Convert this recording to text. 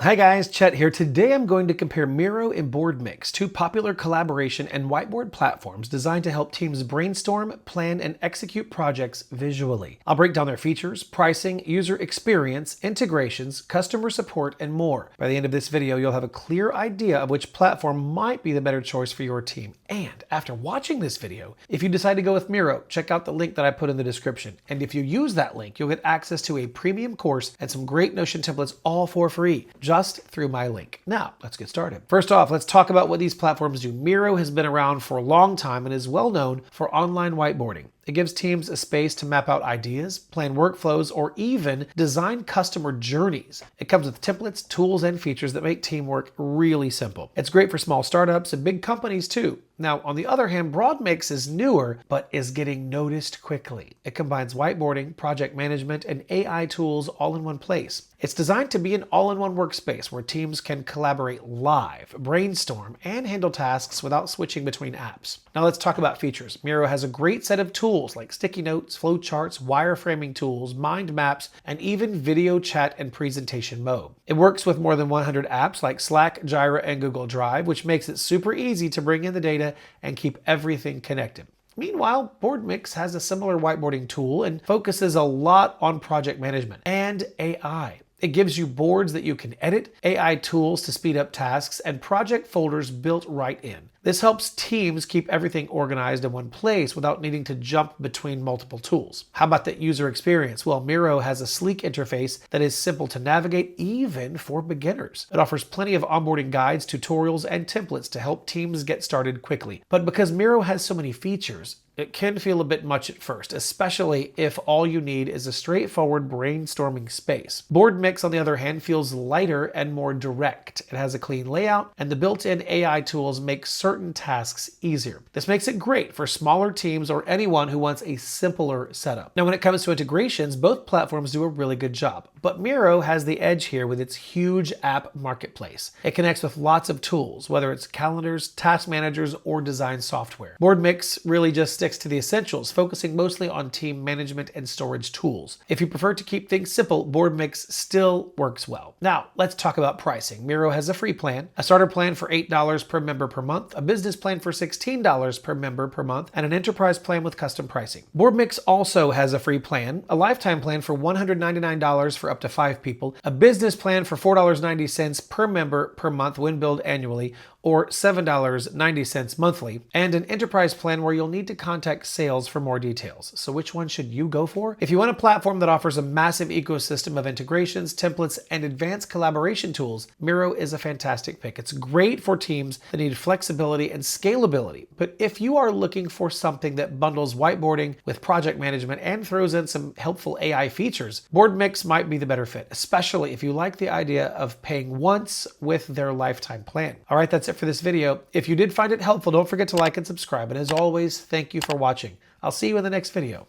Hi guys, Chet here. Today I'm going to compare Miro and Boardmix, two popular collaboration and whiteboard platforms designed to help teams brainstorm, plan, and execute projects visually. I'll break down their features, pricing, user experience, integrations, customer support, and more. By the end of this video, you'll have a clear idea of which platform might be the better choice for your team. And after watching this video, if you decide to go with Miro, check out the link that I put in the description. And if you use that link, you'll get access to a premium course and some great Notion templates all for free, just through my link. Now, let's get started. First off, let's talk about what these platforms do. Miro has been around for a long time and is well known for online whiteboarding. It gives teams a space to map out ideas, plan workflows, or even design customer journeys. It comes with templates, tools, and features that make teamwork really simple. It's great for small startups and big companies too. Now, on the other hand, Boardmix is newer, but is getting noticed quickly. It combines whiteboarding, project management, and AI tools all in one place. It's designed to be an all-in-one workspace where teams can collaborate live, brainstorm, and handle tasks without switching between apps. Now let's talk about features. Miro has a great set of tools like sticky notes, flowcharts, wireframing tools, mind maps, and even video chat and presentation mode. It works with more than 100 apps like Slack, Jira, and Google Drive, which makes it super easy to bring in the data and keep everything connected. Meanwhile, Boardmix has a similar whiteboarding tool and focuses a lot on project management and AI. It gives you boards that you can edit, AI tools to speed up tasks, and project folders built right in. This helps teams keep everything organized in one place without needing to jump between multiple tools. How about that user experience? Well, Miro has a sleek interface that is simple to navigate even for beginners. It offers plenty of onboarding guides, tutorials, and templates to help teams get started quickly. But because Miro has so many features, it can feel a bit much at first, especially if all you need is a straightforward brainstorming space. Boardmix, on the other hand, feels lighter and more direct. It has a clean layout, and the built-in AI tools make certain tasks easier. This makes it great for smaller teams or anyone who wants a simpler setup. Now, when it comes to integrations, both platforms do a really good job, but Miro has the edge here with its huge app marketplace. It connects with lots of tools, whether it's calendars, task managers, or design software. Boardmix really just sticks to the essentials, focusing mostly on team management and storage tools. If you prefer to keep things simple, Boardmix still works well. Now, let's talk about pricing. Miro has a free plan, a starter plan for $8 per member per month, a business plan for $16 per member per month, and an enterprise plan with custom pricing. Boardmix also has a free plan, a lifetime plan for $199 for up to 5 people, a business plan for $4.90 per member per month when billed annually, or $7.90 monthly, and an enterprise plan where you'll need to contact sales for more details. So which one should you go for? If you want a platform that offers a massive ecosystem of integrations, templates, and advanced collaboration tools, Miro is a fantastic pick. It's great for teams that need flexibility and scalability. But if you are looking for something that bundles whiteboarding with project management and throws in some helpful AI features, Boardmix might be the better fit, especially if you like the idea of paying once with their lifetime plan. All right, that's it for this video. If you did find it helpful, don't forget to like and subscribe. And as always, thank you for watching. I'll see you in the next video.